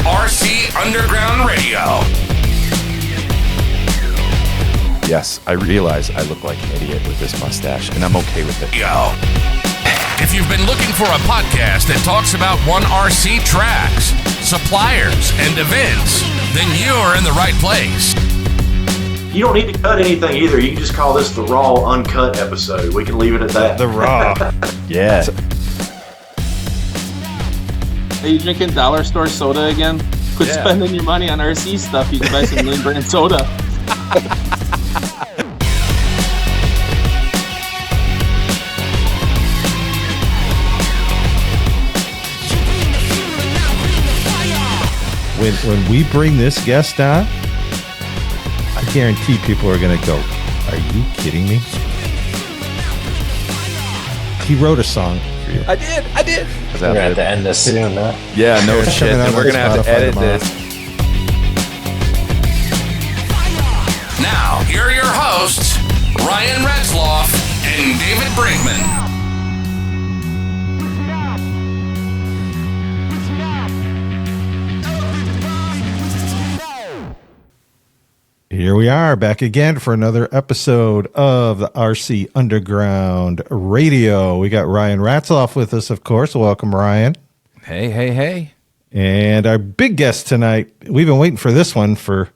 RC Underground Radio. Yes, I realize I look like an idiot with this mustache, and I'm okay with it. Yo. If you've been looking for a podcast that talks about 1RC tracks, suppliers, and events, then you're in the right place. You don't need to cut anything either. You can just call this the raw, uncut episode. We can leave it at that. The raw. Yeah. Are you drinking dollar store soda again? Quit spending your money on RC stuff. You can buy some name brand soda. When we bring this guest on, I guarantee people are going to go, are you kidding me? He wrote a song for you. I did. We're going to have to end this soon, huh? Yeah, no shit. And we're going to have to edit this. Now, here are your hosts, Ryan Retzloff and David Brinkman. Here we are back again for another episode of the RC Underground Radio. We got Ryan Ratzloff with us, of course. Welcome, Ryan. Hey. And our big guest tonight, we've been waiting for this one for,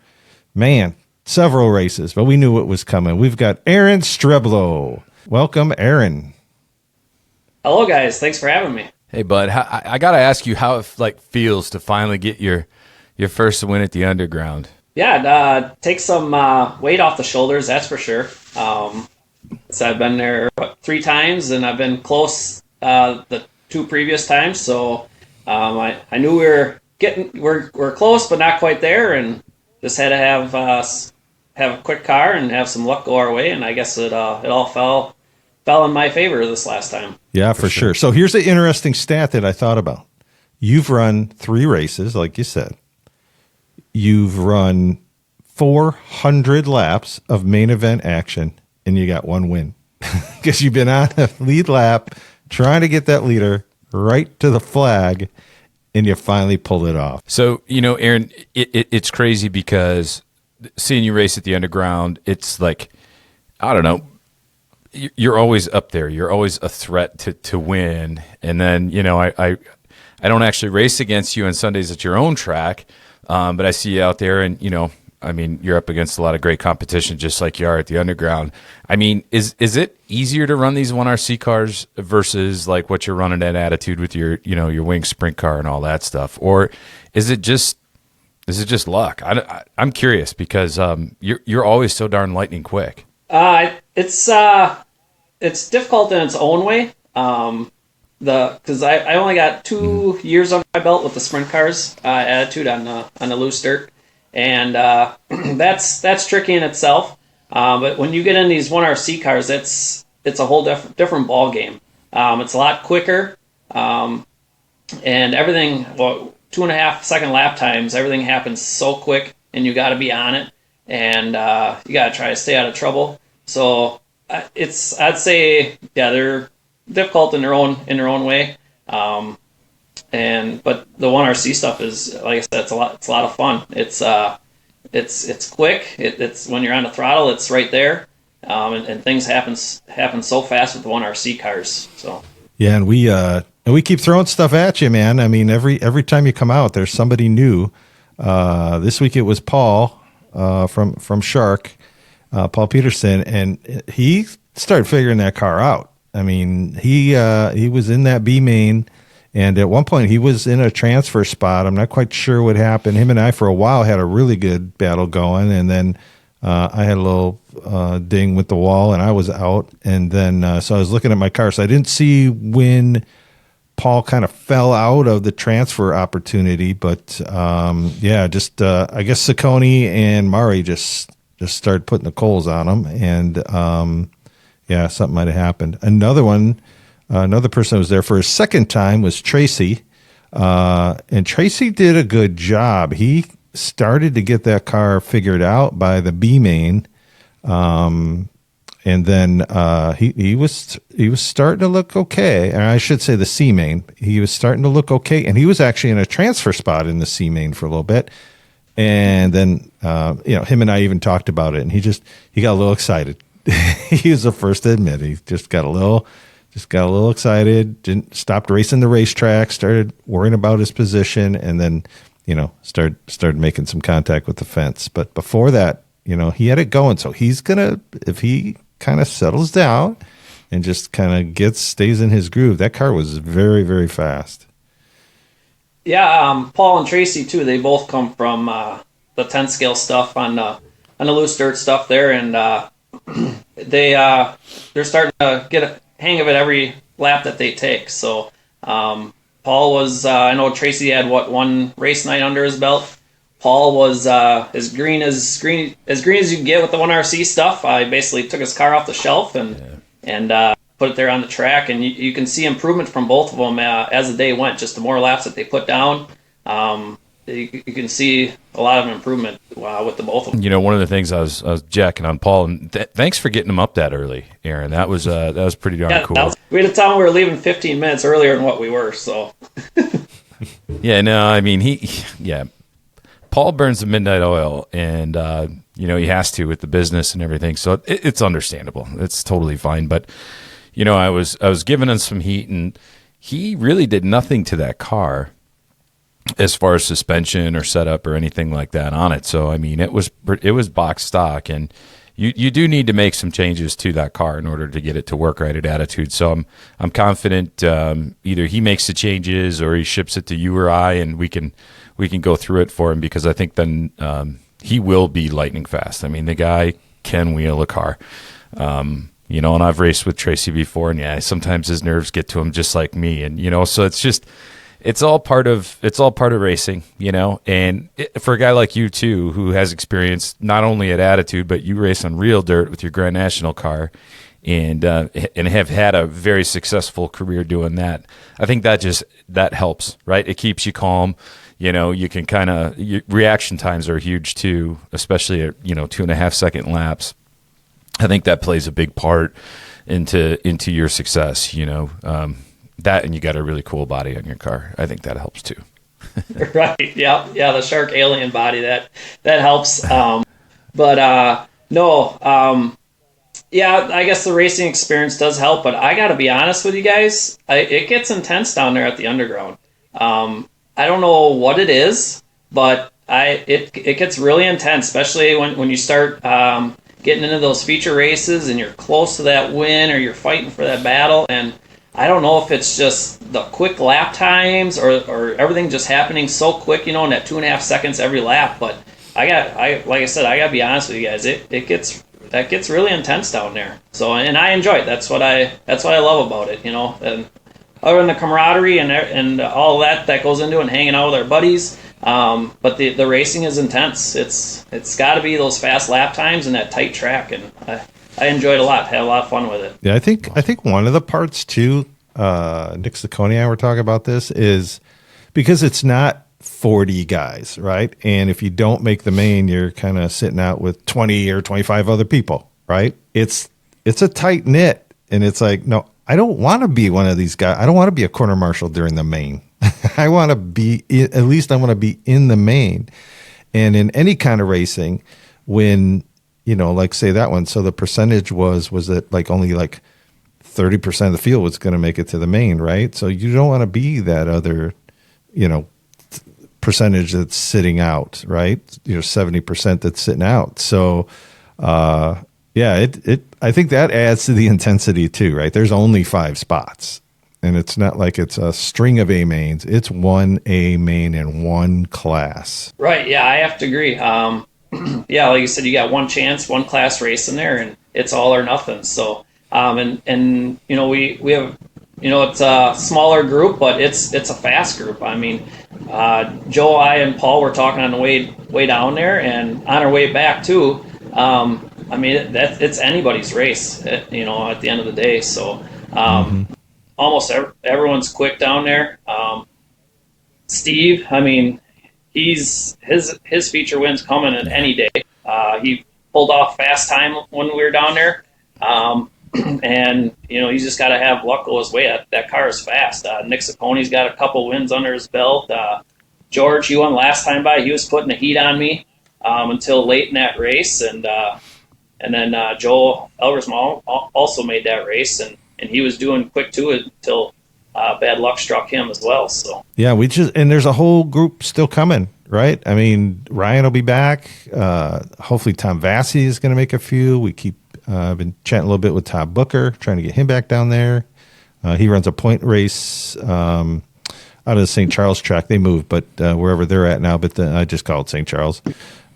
several races, but we knew it was coming. We've got Aaron Streblow. Welcome, Aaron. Hello, guys. Thanks for having me. Hey, bud. I got to ask you how it feels to finally get your first win at the Underground. Yeah, take some weight off the shoulders, that's for sure. So I've been there 3 times, and I've been close the 2 previous times. So I knew we're close, but not quite there, and just had to have a quick car and have some luck go our way. And I guess it all fell in my favor this last time. Yeah, for sure. So here's an interesting stat that I thought about. You've run 3 races, like you said. You've run 400 laps of main event action, and you got 1 win. Because you've been on a lead lap trying to get that leader right to the flag, and you finally pulled it off. So, Aaron, it's crazy because seeing you race at the Underground, it's like, I don't know, you're always up there. You're always a threat to win. And then, I don't actually race against you on Sundays at your own track, but I see you out there, and you're up against a lot of great competition, just like you are at the Underground. Is it easier to run these 1RC cars versus like what you're running at Attitude with your your wing sprint car and all that stuff, or is it just luck? I'm curious because you're always so darn lightning quick. It's difficult in its own way. Because I only got 2 years on my belt with the sprint cars Attitude on the loose dirt, and that's tricky in itself. But when you get in these 1RC cars, it's a whole different ball game. It's a lot quicker, and everything. 2.5 second lap times. Everything happens so quick, and you got to be on it, and you got to try to stay out of trouble. So I'd say they're difficult in their own way, but the 1RC stuff is, like I said, it's a lot of fun. It's quick. It's when you're on the throttle, it's right there, and things happen so fast with the 1RC cars. So yeah, and we keep throwing stuff at you, man. Every time you come out, there's somebody new. This week it was Paul from Shark, Paul Peterson, and he started figuring that car out. He was in that B main, and at one point he was in a transfer spot. I'm not quite sure what happened. Him and I for a while had a really good battle going, and then I had a little ding with the wall, and I was out. And then so I was looking at my car, so I didn't see when Paul kind of fell out of the transfer opportunity. But I guess Saccone and Murray just started putting the coals on him, and something might have happened. Another person who was there for his second time was Tracy. And Tracy did a good job. He started to get that car figured out by the B main. And then he was starting to look okay. And I should say the C main. He was starting to look okay, and he was actually in a transfer spot in the C main for a little bit. And then him and I even talked about it, and he got a little excited. He was the first to admit he just got a little excited. Stopped racing the racetrack, started worrying about his position, and then started making some contact with the fence. But before that, he had it going. So he's gonna, if he kind of settles down and just kind of stays in his groove. That car was very, very fast. Yeah, Paul and Tracy too. They both come from the 10 scale stuff on the loose dirt stuff there, and they're starting to get a hang of it every lap that they take. So Paul was, I know Tracy had one race night under his belt. Paul was as green as you can get with the 1RC stuff. I basically took his car off the shelf and put it there on the track, and you can see improvement from both of them as the day went. Just the more laps that they put down, you can see a lot of improvement with the both of them. One of the things I was jacking on Paul, and thanks for getting him up that early, Aaron. That was pretty darn cool. We had a time we were leaving 15 minutes earlier than what we were. So. Yeah, no, I mean Paul burns the midnight oil, and he has to with the business and everything. So it's understandable. It's totally fine. But I was giving him some heat, and he really did nothing to that car as far as suspension or setup or anything like that on it. So I mean, it was box stock, and you do need to make some changes to that car in order to get it to work right at Attitude. So I'm confident either he makes the changes or he ships it to you or I, and we can go through it for him, because I think then he will be lightning fast. I mean, the guy can wheel a car. And I've raced with Tracy before, and sometimes his nerves get to him just like me. And, so it's all part of racing, and for a guy like you too, who has experience not only at Attitude, but you race on real dirt with your Grand National car and have had a very successful career doing that. I think that helps, right? It keeps you calm. You can your reaction times are huge too, especially at 2.5 second laps. I think that plays a big part into your success. That, and you got a really cool body on your car. I think that helps too. Right. Yeah. The Shark Alien body that helps. No. I guess the racing experience does help, but I got to be honest with you guys. It gets intense down there at the underground. I don't know what it is, but it gets really intense, especially when you start getting into those feature races and you're close to that win or you're fighting for that battle. And I don't know if it's just the quick lap times or everything just happening so quick, in that 2.5 seconds every lap. But like I said, I gotta be honest with you guys. That gets really intense down there. So, and I enjoy it. That's what I love about it, and other than the camaraderie and all that goes into it, and hanging out with our buddies. But the racing is intense. It's got to be those fast lap times and that tight track, and I enjoyed it a lot. Had a lot of fun with it. Yeah, I think one of the parts too, Nick Saccone and I were talking about this, is because it's not 40 guys, right? And if you don't make the main, you're kind of sitting out with 20 or 25 other people, right? It's a tight knit, and it's like, no, I don't want to be one of these guys. I don't want to be a corner marshal during the main. I want to be, at least I want to be in the main. And in any kind of racing, when, like say that one, so the percentage was that like only like 30% of the field was going to make it to the main, right? So you don't want to be that other, percentage that's sitting out, right? 70% that's sitting out. So, I think that adds to the intensity too, right? There's only 5 spots, and it's not like it's a string of A mains. It's one A main in one class. Right. Yeah, I have to agree. Like you said, you got one chance, one class race in there, and it's all or nothing. So, we have, it's a smaller group, but it's a fast group. I mean, Joe, I, and Paul were talking on the way down there, and on our way back too. It's anybody's race, at the end of the day. So almost everyone's quick down there. Steve, his feature win's coming at any day. He pulled off fast time when we were down there. And you just got to have luck go his way. That car is fast. Nick Siccone's got a couple wins under his belt. George, he won last time by. He was putting the heat on me until late in that race, and then Joel Elgersma also made that race, and he was doing quick to it until bad luck struck him as well. So yeah, and there's a whole group still coming, right? I mean, Ryan will be back. Hopefully, Tom Vassy is going to make a few. We keep been chatting a little bit with Todd Booker, trying to get him back down there. He runs a point race out of the St. Charles track. They moved, but wherever they're at now. But I just call it St. Charles.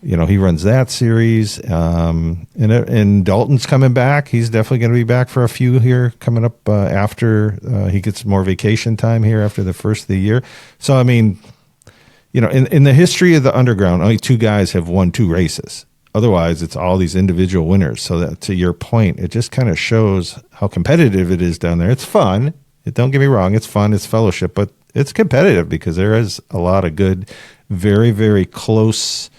He runs that series. And Dalton's coming back. He's definitely going to be back for a few here coming up after he gets more vacation time here after the first of the year. So, I mean, in the history of the underground, only 2 guys have won 2 races. Otherwise, it's all these individual winners. So that, to your point, it just kind of shows how competitive it is down there. It's fun. Don't get me wrong. It's fun. It's fellowship, but it's competitive because there is a lot of good, very, very close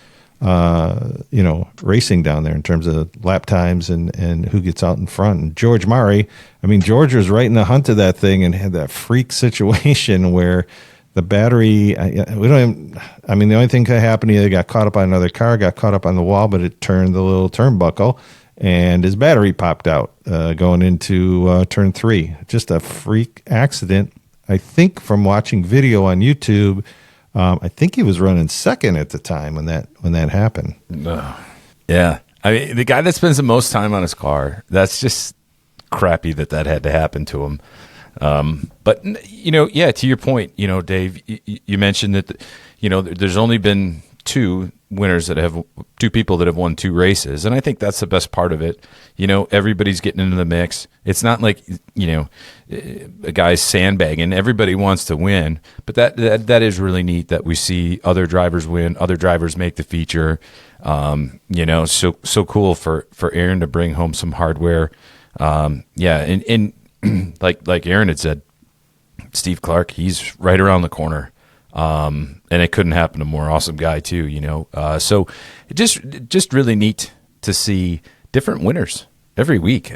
racing down there in terms of lap times and who gets out in front. And George Murray, George was right in the hunt of that thing and had that freak situation where the battery, the only thing could happen, he got caught up on another car, got caught up on the wall, but it turned the little turnbuckle and his battery popped out going into turn 3. Just a freak accident. I think from watching video on YouTube, I think he was running second at the time when that happened. Yeah. The guy that spends the most time on his car, that's just crappy that had to happen to him. But, to your point, Dave, you mentioned that, there's only been 2 winners that have 2 people that have won 2 races. And I think that's the best part of it. Everybody's getting into the mix. It's not like, a guy's sandbagging. Everybody wants to win, but that is really neat that we see other drivers win, other drivers make the feature. So cool for Aaron to bring home some hardware. And like Aaron had said, Steve Clark, he's right around the corner. And it couldn't happen to a more awesome guy too, so it just really neat to see different winners every week.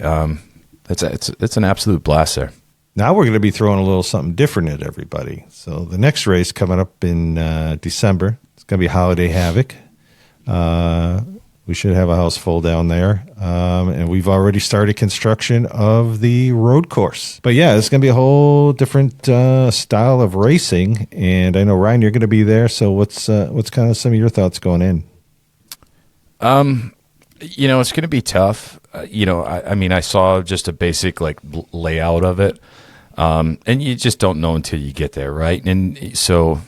It's an absolute blast there. Now we're going to be throwing a little something different at everybody. So the next race coming up in December, it's going to be Holiday Havoc. We should have a house full down there. And we've already started construction of the road course. But yeah, it's going to be a whole different style of racing. And I know, Ryan, you're going to be there. So what's kind of some of your thoughts going in? It's going to be tough. I saw just a basic layout of it. And you just don't know until you get there, right? And so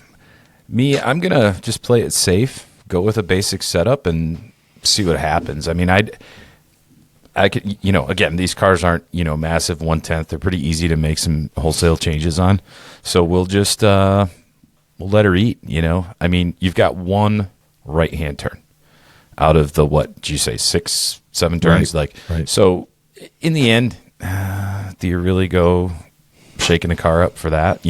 I'm going to just play it safe, go with a basic setup and see what happens. I could, again, these cars aren't, massive 1/10. They're pretty easy to make some wholesale changes on. So we'll just, we'll let her eat, you've got one right-hand turn out of the, what did you say, 6, 7 turns? Right. So in the end, do you really go shaking the car up for that,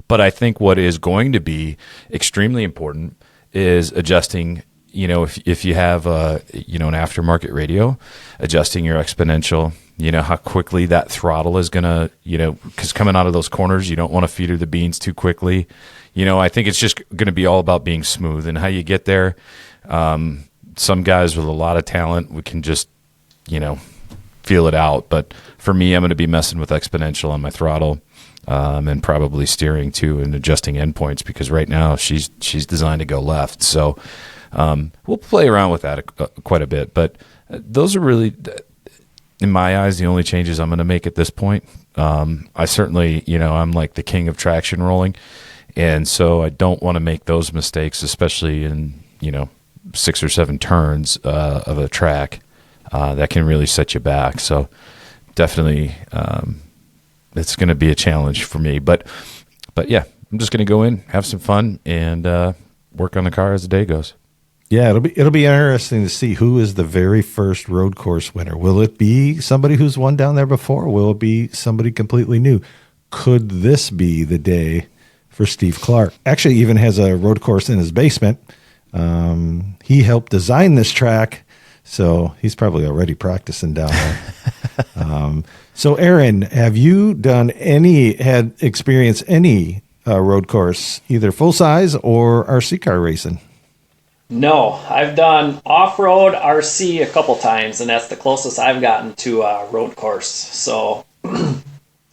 But I think what is going to be extremely important is adjusting, if you have an aftermarket radio, adjusting your exponential, how quickly that throttle is going to, because coming out of those corners, you don't want to feed her the beans too quickly. I think it's just going to be all about being smooth and how you get there. Some guys with a lot of talent, we can just, feel it out. But for me, I'm going to be messing with exponential on my throttle. And probably steering too and adjusting endpoints because right now she's designed to go left. So we'll play around with that quite a bit. But those are really, in my eyes, the only changes I'm going to make at this point. I certainly, I'm like the king of traction rolling. And so I don't want to make those mistakes, especially in, 6 or 7 turns of a track that can really set you back. So definitely it's going to be a challenge for me. But yeah, I'm just going to go in, have some fun, and work on the car as the day goes. Yeah, it'll be interesting to see who is the very first road course winner. Will it be somebody who's won down there before? Or will it be somebody completely new? Could this be the day for Steve Clark? Actually, even has a road course in his basement. He helped design this track, So he's probably already practicing down there. So Aaron, have you experienced any road course, either full size or RC car racing? No, I've done off-road RC a couple times, and that's the closest I've gotten to a road course. So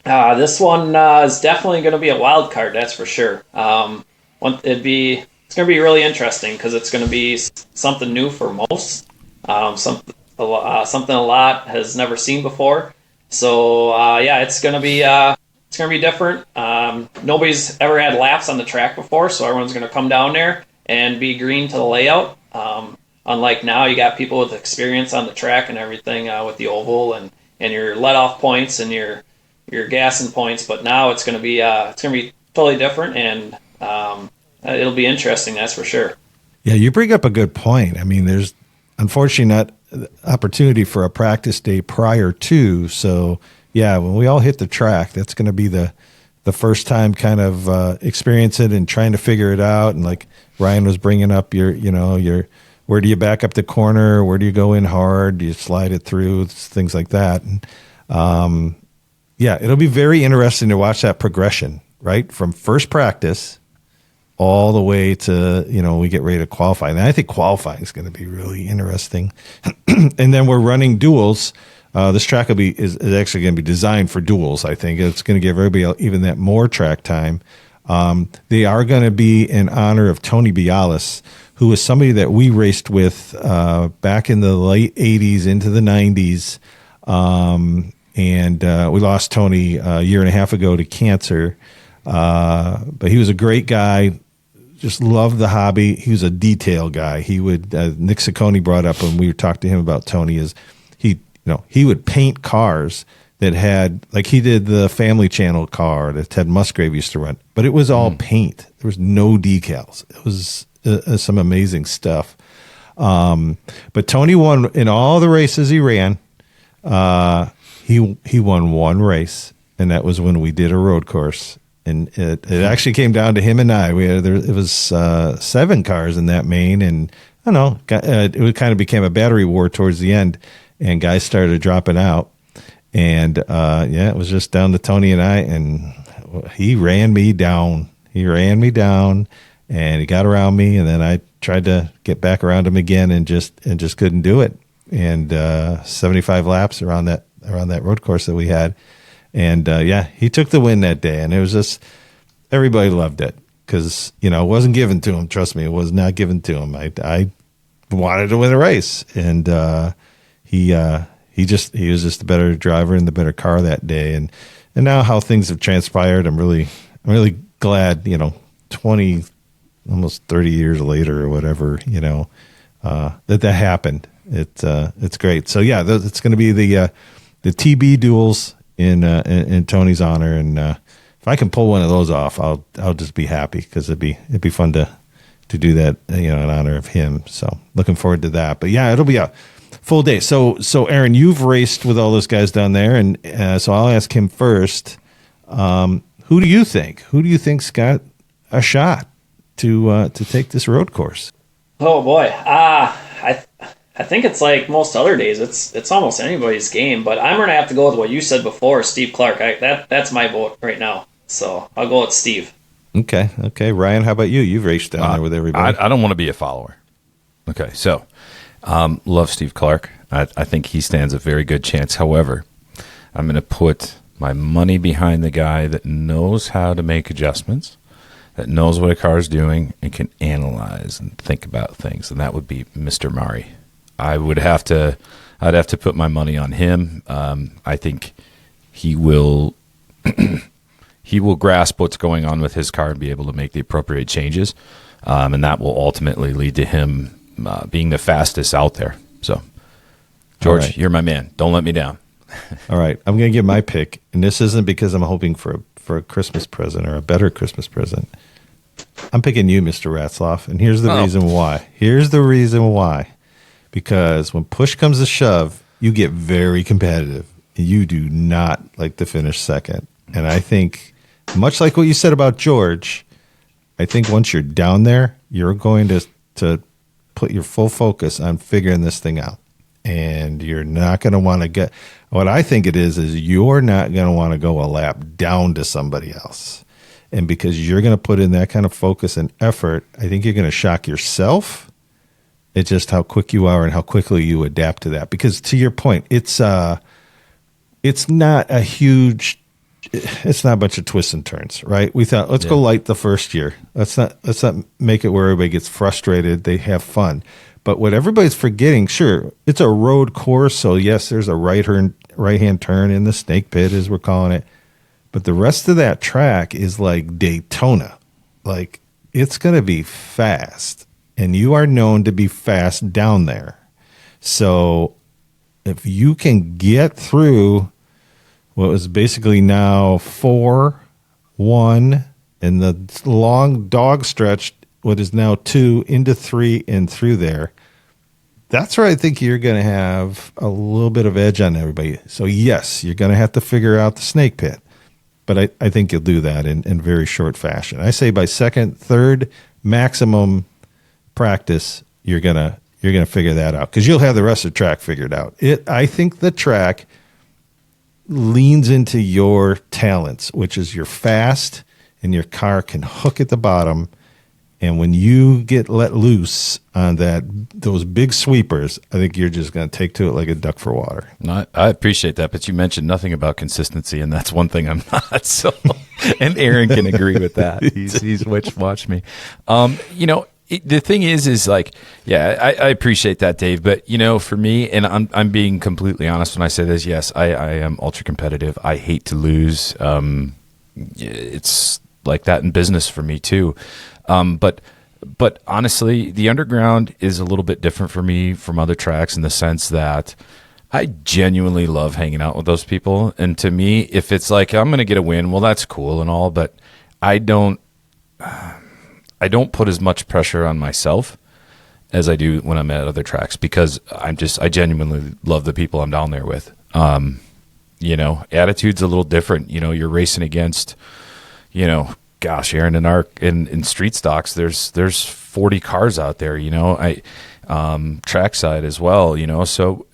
this one is definitely going to be a wild card, that's for sure. It's going to be really interesting because it's going to be something new for most, something a lot has never seen before. So it's going to be different. Nobody's ever had laps on the track before, so everyone's going to come down there and be green to the layout. Unlike now, you got people with experience on the track and everything with the oval and your let-off points and your gassing points. But now it's going to be totally different, and it'll be interesting, that's for sure. Yeah, you bring up a good point. I mean, there's unfortunately not opportunity for a practice day prior to. So yeah, when we all hit the track, that's going to be the first time kind of experience it and trying to figure it out. And like Ryan was bringing up your where do you back up the corner? Where do you go in hard? Do you slide it through? Things like that. And it'll be very interesting to watch that progression, right? From first practice all the way to, we get ready to qualify. And I think qualifying is going to be really interesting. And then we're running duels. This track is actually going to be designed for duels. I think it's going to give everybody even that more track time. They are going to be in honor of Tony Bialis, who was somebody that we raced with back in the late 80s into the 90s. And we lost Tony a year and a half ago to cancer. But he was a great guy. Just loved the hobby. He was a detail guy. He would, Nick Ciccone brought up when we talked to him about Tony, is he would paint cars that had, like he did the Family Channel car that Ted Musgrave used to run, but it was all paint. There was no decals. It was some amazing stuff. But Tony won in all the races he ran. He won one race, and that was when we did a road course. And it actually came down to him and I. It was 7 cars in that main, and I don't know. It kind of became a battery war towards the end, and guys started dropping out. And it was just down to Tony and I, and he ran me down. And he got around me, and then I tried to get back around him again, and just couldn't do it. And 75 laps around that road course that we had. And he took the win that day, and it was just, everybody loved it because, it wasn't given to him. Trust me, it was not given to him. I wanted to win a race, and he was just the better driver and the better car that day. And now how things have transpired, I'm really glad, 20, almost 30 years later or whatever, that happened. It's great. So yeah, it's going to be the TB duels in Tony's honor, and if I can pull one of those off, I'll just be happy because it'd be fun to do that, in honor of him. So looking forward to that. But yeah, it'll be a full day. So Aaron, you've raced with all those guys down there, and so I'll ask him first. Who do you think's got a shot to take this road course? Oh boy, I think it's like most other days. It's almost anybody's game, but I'm gonna have to go with what you said before, Steve Clark. That's my vote right now. So I'll go with Steve. Okay. Ryan, how about you? You've raced down there with everybody. I don't want to be a follower. Okay, so love Steve Clark. I think he stands a very good chance. However, I'm going to put my money behind the guy that knows how to make adjustments, that knows what a car is doing, and can analyze and think about things, and that would be Mr. Murray. I'd have to put my money on him. I think he will grasp what's going on with his car and be able to make the appropriate changes, and that will ultimately lead to him being the fastest out there. So, George, right. You're my man. Don't let me down. All right, I'm going to give my pick, and this isn't because I'm hoping for a Christmas present or a better Christmas present. I'm picking you, Mr. Ratzloff, and here's the reason why. Because when push comes to shove, you get very competitive. You do not like to finish second. And I think, much like what you said about George, I think once you're down there, you're going to put your full focus on figuring this thing out. and you're not going to want to get. What I think it is you're not going to want to go a lap down to somebody else. And because you're going to put in that kind of focus and effort, I think you're going to shock yourself. It's just how quick you are and how quickly you adapt to that. Because to your point, it's not a huge, it's not a bunch of twists and turns, right? We thought, let's go light the first year. Let's not make it where everybody gets frustrated. They have fun. But what everybody's forgetting, sure, it's a road course. So yes, there's a right-hand turn in the snake pit, as we're calling it. But the rest of that track is like Daytona. Like, it's going to be fast. And you are known to be fast down there. So if you can get through what was basically now 4, 1, and the long dog stretch, what is now 2 into 3 and through there, that's where I think you're going to have a little bit of edge on everybody. So yes, you're going to have to figure out the snake pit. But I think you'll do that in very short fashion. I say by second, third, maximum practice, you're gonna figure that out because you'll have the rest of the track figured out. I think the track leans into your talents, which is you're fast and your car can hook at the bottom. And when you get let loose on those big sweepers, I think you're just going to take to it like a duck for water. No, I appreciate that, but you mentioned nothing about consistency, and that's one thing I'm not. So, and Aaron can agree with that. He's watched me. The thing is like, yeah, I appreciate that, Dave. But for me, and I'm being completely honest when I say this. Yes, I am ultra competitive. I hate to lose. It's like that in business for me too. But honestly, the underground is a little bit different for me from other tracks in the sense that I genuinely love hanging out with those people. And to me, if it's like I'm going to get a win, well, that's cool and all, but I don't put as much pressure on myself as I do when I'm at other tracks because I genuinely love the people I'm down there with. Attitude's a little different. You're racing against, gosh, Aaron, in street stocks, there's 40 cars out there, trackside as well, so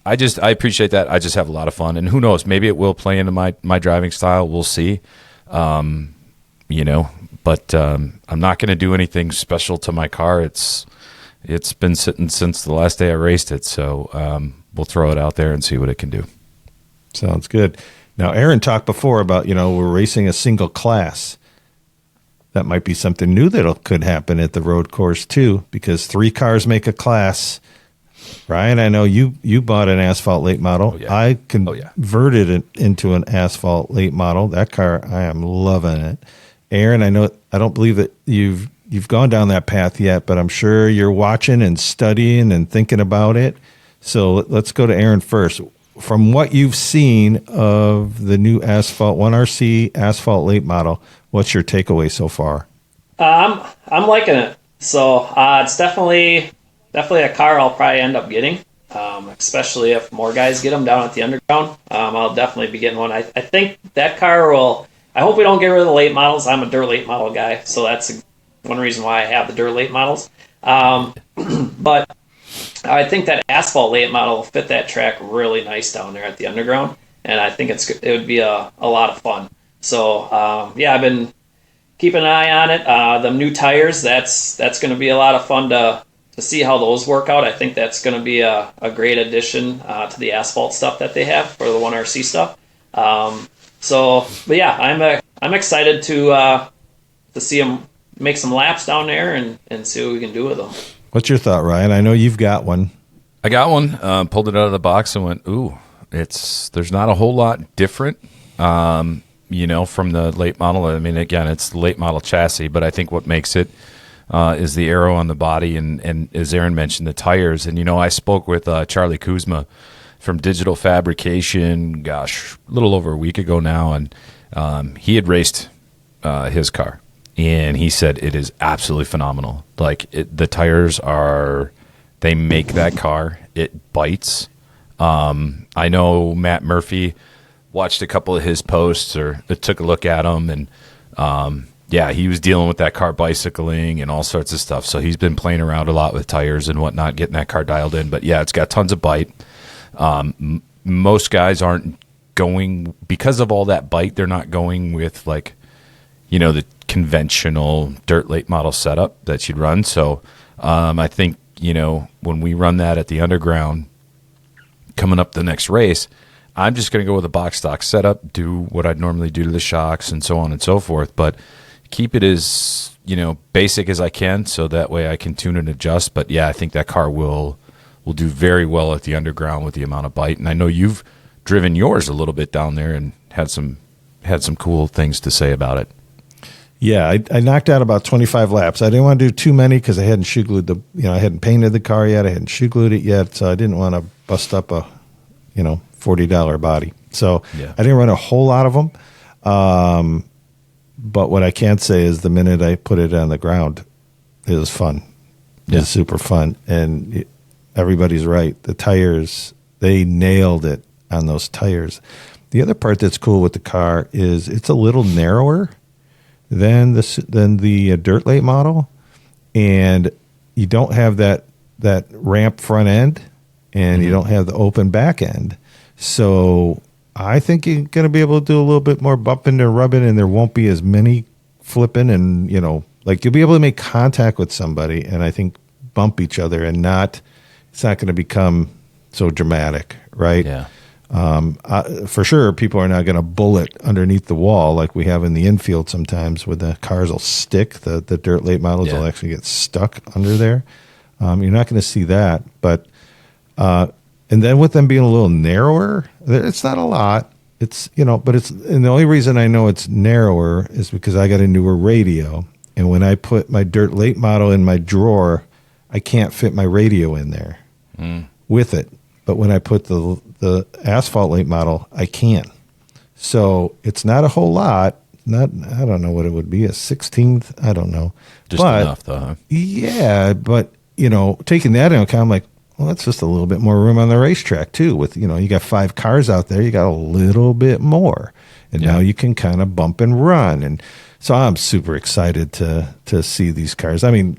I appreciate that. I just have a lot of fun, and who knows, maybe it will play into my driving style. We'll see. But I'm not going to do anything special to my car. It's been sitting since the last day I raced it. So, we'll throw it out there and see what it can do. Sounds good. Now, Aaron talked before about, we're racing a single class. That might be something new that could happen at the road course too, because 3 cars make a class. Ryan, I know you bought an Asphalt late model. Oh, yeah. I converted it into an Asphalt late model. That car, I am loving it. Aaron, I don't believe that you've gone down that path yet, but I'm sure you're watching and studying and thinking about it. So let's go to Aaron first. From what you've seen of the new Asphalt 1RC Asphalt late model, what's your takeaway so far? I'm liking it. So it's definitely a car I'll probably end up getting, especially if more guys get them down at the underground. I'll definitely be getting one. I think that car will. I hope we don't get rid of the late models. I'm a dirt late model guy, so that's one reason why I have the dirt late models. But I think that Asphalt late model will fit that track really nice down there at the underground, and I think it would be a lot of fun. So I've been keeping an eye on it. The new tires, that's going to be a lot of fun to see how those work out. I think that's going to be a great addition to the Asphalt stuff that they have for the 1RC stuff. I'm excited to see them make some laps down there and see what we can do with them. What's your thought, Ryan? I know you've got one. I got one. Pulled it out of the box and went, ooh, there's not a whole lot different, from the late model. I mean, again, it's the late model chassis, but I think what makes it is the aero on the body and as Aaron mentioned, the tires. And, I spoke with Charlie Kuzma from Digital Fabrication, a little over a week ago now, and he had raced his car. And he said it is absolutely phenomenal. Like the tires they make that car. It bites. I know Matt Murphy watched a couple of his posts or took a look at them, and yeah, he was dealing with that car bicycling and all sorts of stuff. So he's been playing around a lot with tires and whatnot, getting that car dialed in. But yeah, it's got tons of bite. Most guys aren't going, because of all that bite, they're not going with like, the conventional dirt late model setup that you'd run. So I think, when we run that at the underground coming up the next race, I'm just going to go with a box stock setup, do what I'd normally do to the shocks and so on and so forth, but keep it as, basic as I can, so that way I can tune and adjust. But yeah, I think that car will do very well at the underground with the amount of bite. And I know you've driven yours a little bit down there and had some cool things to say about it. Yeah, I knocked out about 25 laps. I didn't want to do too many because I hadn't shoe glued I hadn't painted the car yet. I hadn't shoe glued it yet, so I didn't want to bust up a, $40 body. So yeah. I didn't run a whole lot of them. But what I can say is the minute I put it on the ground, it was fun. It was super fun. And everybody's right. The tires, they nailed it on those tires. The other part that's cool with the car is it's a little narrower than the dirt late model, and you don't have that ramp front end, and you don't have the open back end. So I think you're going to be able to do a little bit more bumping and rubbing, and there won't be as many flipping, and you'll be able to make contact with somebody, and I think bump each other, and it's not going to become so dramatic, right? Yeah. For sure, people are not going to bullet underneath the wall like we have in the infield sometimes, where the cars will stick. The dirt late models will actually get stuck under there. You're not going to see that, but and then with them being a little narrower, it's not a lot. It's but it's, and the only reason I know it's narrower is because I got a newer radio, and when I put my dirt late model in my drawer, I can't fit my radio in there with it. But when I put the Asphalt late model, I can. So it's not a whole lot. I don't know what it would be, a 16th. I don't know. Just enough, though, huh? Yeah, but taking that into account, I'm like, well, that's just a little bit more room on the racetrack too. With you got 5 cars out there, you got a little bit more, and now you can kind of bump and run. And so I'm super excited to see these cars. I mean,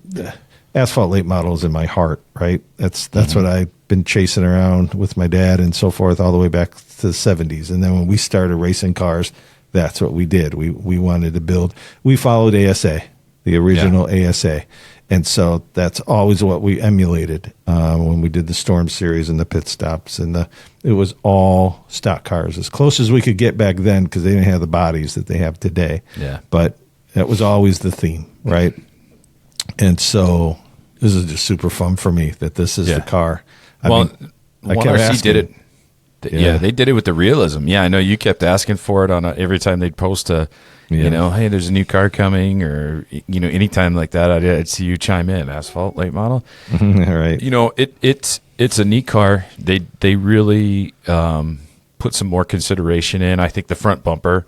Asphalt late models in my heart, right? That's what I've been chasing around with my dad and so forth all the way back to the 70s. And then when we started racing cars, that's what we did. We wanted to build. We followed ASA, the original ASA. And so that's always what we emulated when we did the Storm Series and the pit stops. And it was all stock cars, as close as we could get back then, because they didn't have the bodies that they have today. Yeah. But that was always the theme, right? And so this is just super fun for me that this is the car. I mean, RC did it. They did it with the realism. Yeah, I know you kept asking for it on every time they'd post hey, there's a new car coming, or anytime like that, I'd see you chime in. Asphalt late model, all right? It's a neat car. They really put some more consideration in. I think the front bumper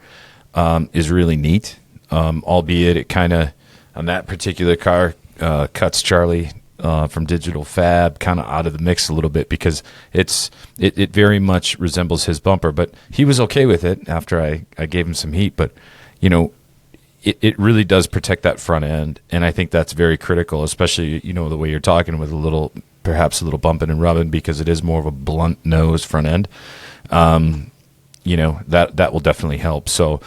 is really neat, albeit it kind of on that particular car cuts Charlie from Digital Fab kind of out of the mix a little bit, because it very much resembles his bumper, but he was okay with it after I gave him some heat. But it really does protect that front end, and I think that's very critical, especially the way you're talking, with perhaps a little bumping and rubbing, because it is more of a blunt nose front end. That will definitely help. So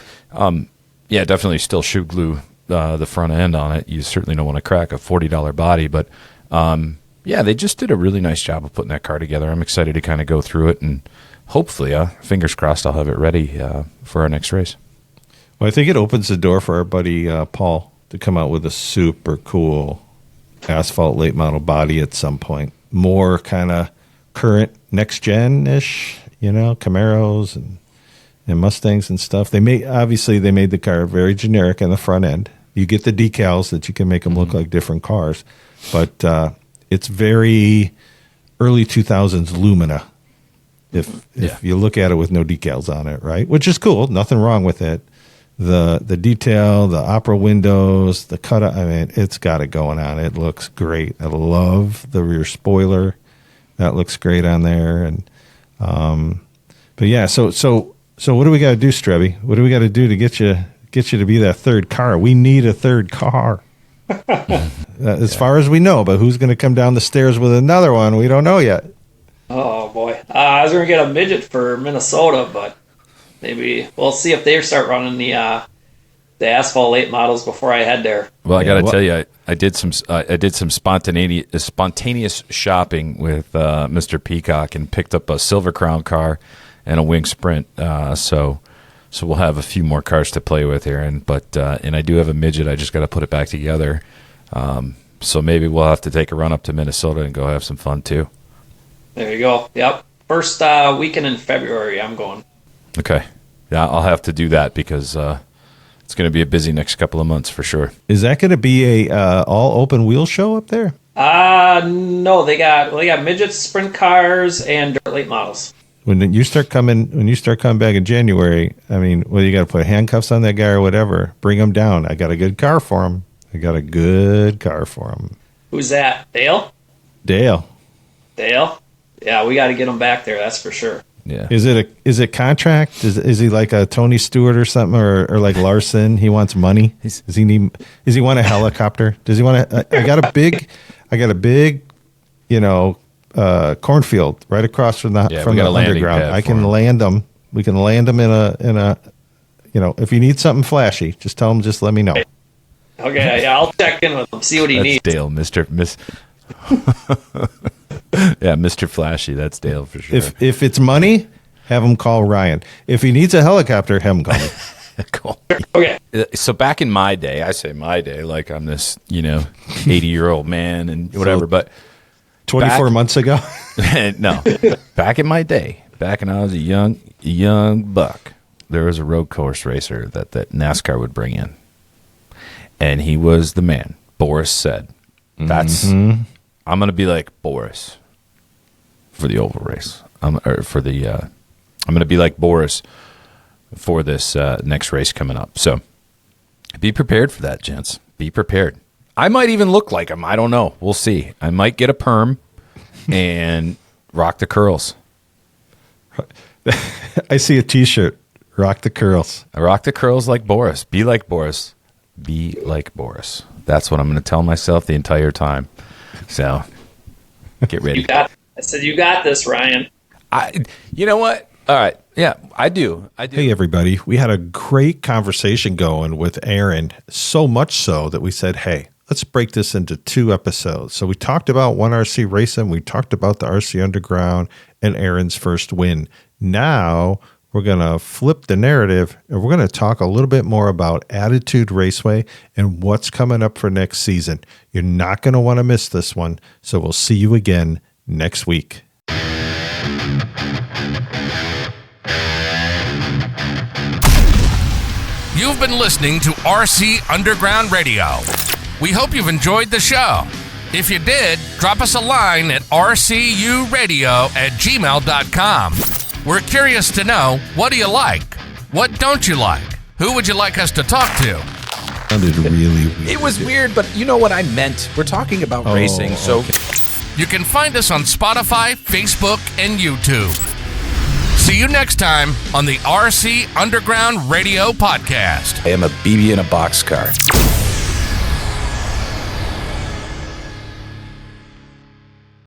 definitely still shoe glue the front end on it. You certainly don't want to crack a $40 body, but they just did a really nice job of putting that car together. I'm excited to kind of go through it, and hopefully, fingers crossed, I'll have it ready for our next race. Well, I think it opens the door for our buddy Paul to come out with a super cool Asphalt late model body at some point. More kind of current next gen ish, Camaros and Mustangs and stuff. They made the car very generic on the front end. You get the decals that you can make them look like different cars, but it's very early 2000s Lumina. If you look at it with no decals on it, right? Which is cool, nothing wrong with it. The detail, the opera windows, the cutout, it's got it going on. It looks great. I love the rear spoiler. That looks great on there. And so what do we got to do, Strebby? What do we got to do to get get you to be that third car. We need a third car. As far as we know, but who's going to come down the stairs with another one? We don't know yet. Oh boy, I was gonna get a midget for Minnesota, but maybe we'll see if they start running the Asphalt late models before I head there. Well, I got to tell you, I did some spontaneous shopping with Mr. Peacock and picked up a Silver Crown car and a Wing Sprint. So we'll have a few more cars to play with here, and I do have a midget. I just got to put it back together. So maybe we'll have to take a run up to Minnesota and go have some fun too. There you go. Yep. First weekend in February, I'm going. Okay. Yeah, I'll have to do that because it's going to be a busy next couple of months for sure. Is that going to be a all open wheel show up there? No. They got midgets, sprint cars, and dirt late models. When you start coming back in January, I mean, well, you got to put handcuffs on that guy or whatever. Bring him down. I got a good car for him. Who's that? Dale. Dale. Yeah, we got to get him back there. That's for sure. Yeah. Is it contract? Is he like a Tony Stewart or something, or like Larson? He wants money. Does he want a helicopter? Does he want a? I got a big, cornfield right across from the underground. I can land him. We can land him in a. If you need something flashy, just tell him. Just let me know. Okay, yeah, I'll check in with him, see what he needs. Dale, Miss. Yeah, Mr. Flashy. That's Dale for sure. If it's money, have him call Ryan. If he needs a helicopter, have him call me. Cool. Okay. So back in my day, I say my day like I'm this, 80-year-old man and whatever, but 24 months ago? No. Back in my day, back when I was a young buck, there was a road course racer that NASCAR would bring in. And he was the man. Boris said, I'm going to be like Boris for the oval race. I'm going to be like Boris for this next race coming up. So be prepared for that, gents. Be prepared. I might even look like him. I don't know. We'll see. I might get a perm and rock the curls. I see a T-shirt. Rock the curls. I rock the curls like Boris. Be like Boris. Be like Boris. That's what I'm going to tell myself the entire time. So get ready. I said, you got this, Ryan. You know what? All right. Yeah, I do. Hey, everybody. We had a great conversation going with Aaron, so much so that we said, hey, let's break this into 2 episodes. So we talked about 1RC Racing. We talked about the RC Underground and Aaron's first win. Now we're going to flip the narrative, and we're going to talk a little bit more about Attitude Raceway and what's coming up for next season. You're not going to want to miss this one, so we'll see you again next week. You've been listening to RC Underground Radio. We hope you've enjoyed the show. If you did, drop us a line at rcuradio@gmail.com. We're curious to know, what do you like? What don't you like? Who would you like us to talk to? Sounded really weird. It was weird, but you know what I meant. We're talking about racing, so... Okay. You can find us on Spotify, Facebook, and YouTube. See you next time on the RC Underground Radio Podcast. I am a BB in a boxcar.